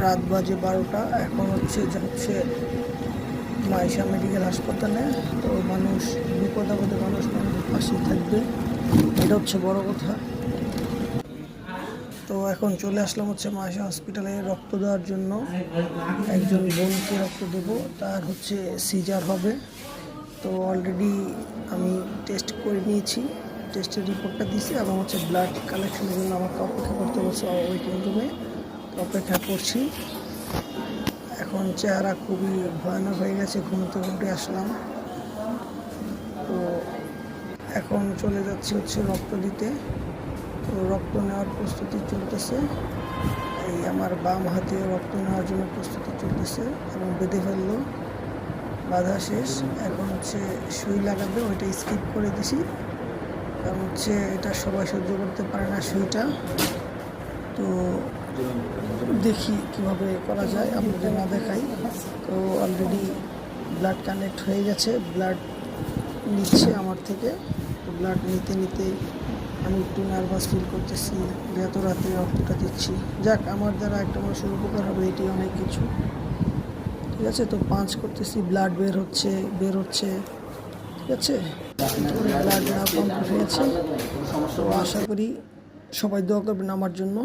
রাত বাজে 12টা। এখন যাচ্ছে মাইশা মেডিকেল হাসপাতালে। তো মানুষ বিপদ আপদে মানুষ আমাদের পাশেই থাকবে, এটা হচ্ছে বড় কথা। তো এখন চলে আসলাম হচ্ছে মাইশা হসপিটালে রক্ত দেওয়ার জন্য। একজন বোনকে রক্ত দেব, তার হচ্ছে সিজার হবে। তো অলরেডি আমি টেস্ট করে নিয়েছি, টেস্টের রিপোর্টটা দিয়েছি এবং হচ্ছে ব্লাড কালেকশনের জন্য আমাকে অপেক্ষা করতে বলছে ওয়েটিং রুমে। তো অপেক্ষা করছি। এখন চেহারা খুবই ভয়ানক হয়ে গেছে, ঘুম থেকে উঠে আসলাম। তো এখন চলে যাচ্ছি হচ্ছে রক্ত দিতে। তো রক্ত নেওয়ার প্রস্তুতি চলতেছে। এই আমার বাম হাতে রক্ত নেওয়ার জন্য প্রস্তুতি চলতেছে এবং বেঁধে ফেললো, বাধা শেষ। এখন হচ্ছে সুই লাগাবে, ওইটা স্কিপ করে দিছি কারণ হচ্ছে এটা সবাই সহ্য করতে পারে না সুইটা। তো দেখি কিভাবে করা যায়, আপনাদের না দেখাই। তো অলরেডি ব্লাড কানেক্ট হয়ে গেছে, ব্লাড নিচ্ছে আমার থেকে। তো ব্লাড নিতে নিতে আমি একটু নার্ভাস ফিল করতেছি যে এত রাতে রক্তটা দিচ্ছি। যাক, আমার দ্বারা একটা মানুষের উপকার হবে, এটি অনেক কিছু। ঠিক আছে, তো পাঞ্চ করতেছি, ব্লাড বের হচ্ছে। ঠিক আছে, ব্লাড নেওয়া কমপ্লিট হয়েছে। তো আশা করি সবাই দোয়া করবেন আমার জন্য।